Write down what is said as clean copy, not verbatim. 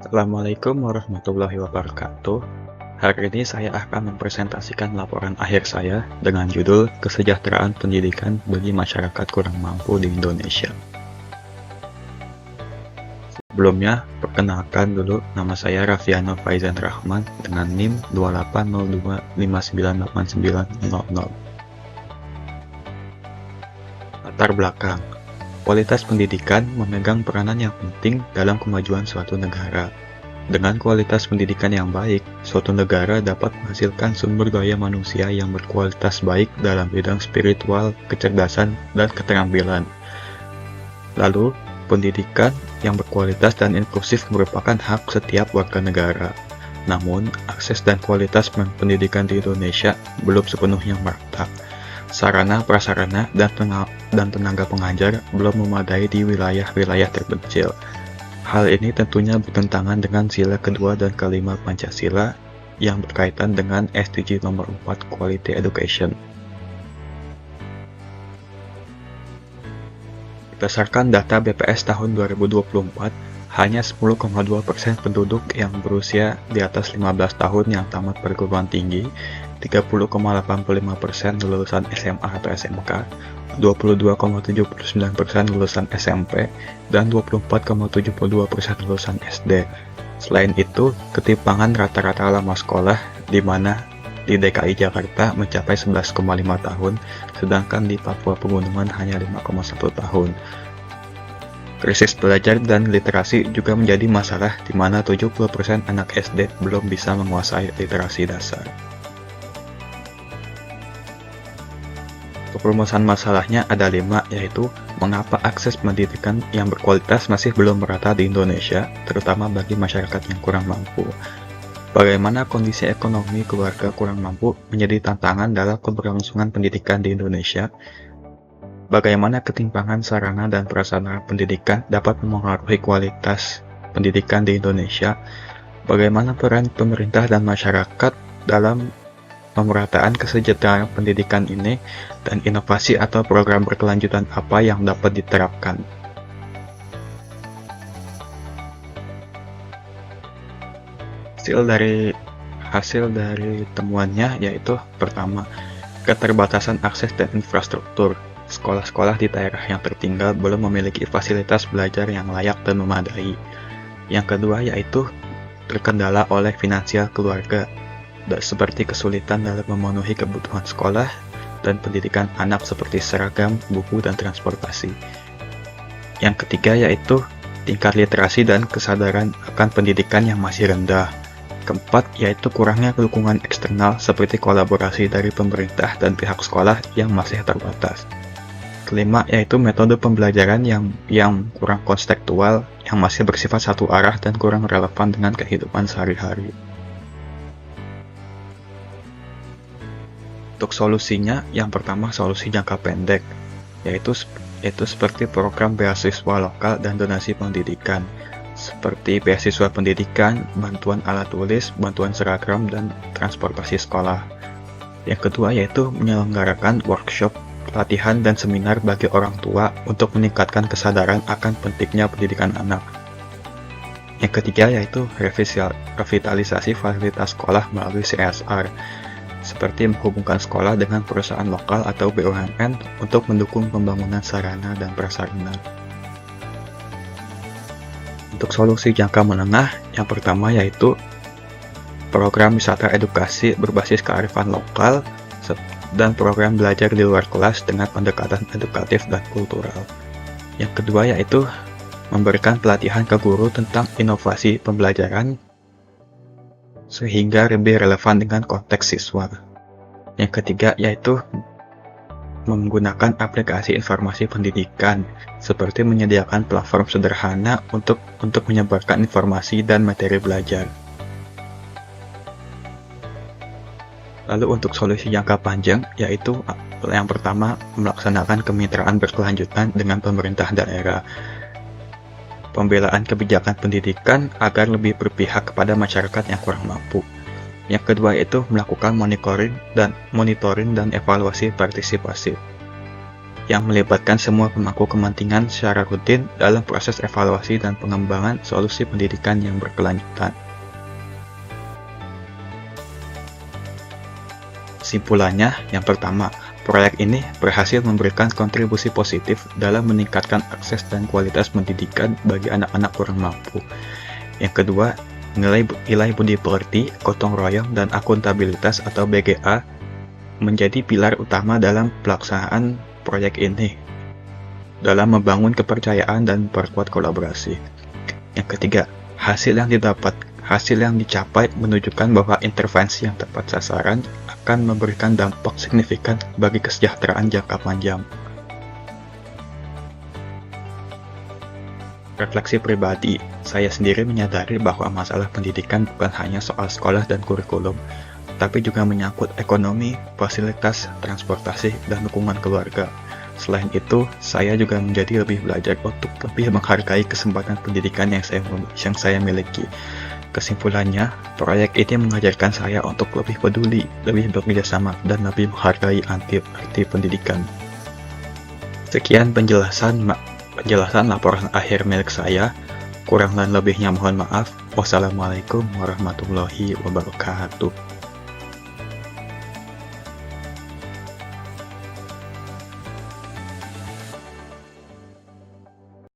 Assalamualaikum warahmatullahi wabarakatuh. Hari ini saya akan mempresentasikan laporan akhir saya dengan judul Kesejahteraan Pendidikan bagi Masyarakat Kurang Mampu di Indonesia. Sebelumnya, perkenalkan dulu, nama saya Raffiano Faizan Rahman dengan NIM 2802598900. Latar belakang. Kualitas pendidikan memegang peranan yang penting dalam kemajuan suatu negara. Dengan kualitas pendidikan yang baik, suatu negara dapat menghasilkan sumber daya manusia yang berkualitas baik dalam bidang spiritual, kecerdasan, dan keterampilan. Lalu, pendidikan yang berkualitas dan inklusif merupakan hak setiap warga negara. Namun, akses dan kualitas pendidikan di Indonesia belum sepenuhnya merata. Sarana, prasarana, dan tenaga pengajar belum memadai di wilayah-wilayah terpencil. Hal ini tentunya bertentangan dengan sila kedua dan kelima Pancasila yang berkaitan dengan SDG nomor 4 Quality Education. Berdasarkan data BPS tahun 2024, hanya 10,2% penduduk yang berusia di atas 15 tahun yang tamat perguruan tinggi, 30,85% lulusan SMA atau SMK, 22,79% lulusan SMP, dan 24,72% lulusan SD. Selain itu, ketimpangan rata-rata lama sekolah di mana di DKI Jakarta mencapai 11,5 tahun, sedangkan di Papua Pegunungan hanya 5,1 tahun. Krisis belajar dan literasi juga menjadi masalah di mana 70% anak SD belum bisa menguasai literasi dasar. Perumusan masalahnya ada 5, yaitu mengapa akses pendidikan yang berkualitas masih belum merata di Indonesia, terutama bagi masyarakat yang kurang mampu. Bagaimana kondisi ekonomi keluarga kurang mampu menjadi tantangan dalam keberlangsungan pendidikan di Indonesia. Bagaimana ketimpangan sarana dan prasarana pendidikan dapat memengaruhi kualitas pendidikan di Indonesia. Bagaimana peran pemerintah dan masyarakat dalam pemerataan kesejahteraan pendidikan ini, dan inovasi atau program berkelanjutan apa yang dapat diterapkan. Hasil dari temuannya yaitu pertama, keterbatasan akses dan infrastruktur. Sekolah-sekolah di daerah yang tertinggal belum memiliki fasilitas belajar yang layak dan memadai. Yang kedua yaitu terkendala oleh finansial keluarga, seperti kesulitan dalam memenuhi kebutuhan sekolah dan pendidikan anak seperti seragam, buku, dan transportasi. Yang ketiga yaitu tingkat literasi dan kesadaran akan pendidikan yang masih rendah. Keempat yaitu kurangnya dukungan eksternal seperti kolaborasi dari pemerintah dan pihak sekolah yang masih terbatas. Kelima yaitu metode pembelajaran yang kurang konstektual, yang masih bersifat satu arah dan kurang relevan dengan kehidupan sehari-hari. Untuk solusinya, yang pertama solusi jangka pendek, yaitu seperti program beasiswa lokal dan donasi pendidikan, seperti beasiswa pendidikan, bantuan alat tulis, bantuan seragam, dan transportasi sekolah. Yang kedua yaitu menyelenggarakan workshop, pelatihan, dan seminar bagi orang tua untuk meningkatkan kesadaran akan pentingnya pendidikan anak. Yang ketiga yaitu revitalisasi fasilitas sekolah melalui CSR, seperti menghubungkan sekolah dengan perusahaan lokal atau BUMN untuk mendukung pembangunan sarana dan prasarana. Untuk solusi jangka menengah, yang pertama yaitu program wisata edukasi berbasis kearifan lokal dan program belajar di luar kelas dengan pendekatan edukatif dan kultural. Yang kedua yaitu memberikan pelatihan ke guru tentang inovasi pembelajaran sehingga lebih relevan dengan konteks siswa. Yang ketiga yaitu menggunakan aplikasi informasi pendidikan, seperti menyediakan platform sederhana untuk menyebarkan informasi dan materi belajar. Lalu untuk solusi jangka panjang, yaitu yang pertama melaksanakan kemitraan berkelanjutan dengan pemerintah daerah. Pembelaan kebijakan pendidikan agar lebih berpihak kepada masyarakat yang kurang mampu. Yang kedua yaitu melakukan monitoring dan evaluasi partisipasi. yang melibatkan semua pemangku kepentingan secara rutin dalam proses evaluasi dan pengembangan solusi pendidikan yang berkelanjutan. Kesimpulannya, yang pertama, proyek ini berhasil memberikan kontribusi positif dalam meningkatkan akses dan kualitas pendidikan bagi anak-anak kurang mampu. Yang kedua, nilai budi pekerti, gotong royong, dan akuntabilitas atau BGA menjadi pilar utama dalam pelaksanaan proyek ini dalam membangun kepercayaan dan perkuat kolaborasi. Yang ketiga, hasil yang dicapai menunjukkan bahwa intervensi yang tepat sasaran akan memberikan dampak signifikan bagi kesejahteraan jangka panjang. Refleksi pribadi, saya sendiri menyadari bahwa masalah pendidikan bukan hanya soal sekolah dan kurikulum, tapi juga menyangkut ekonomi, fasilitas, transportasi, dan dukungan keluarga. Selain itu, saya juga menjadi lebih belajar untuk lebih menghargai kesempatan pendidikan yang saya miliki. Kesimpulannya, proyek ini mengajarkan saya untuk lebih peduli, lebih bekerja sama, dan lebih menghargai arti pendidikan. Sekian penjelasan laporan akhir milik saya. Kurang dan lebihnya mohon maaf. Wassalamualaikum warahmatullahi wabarakatuh.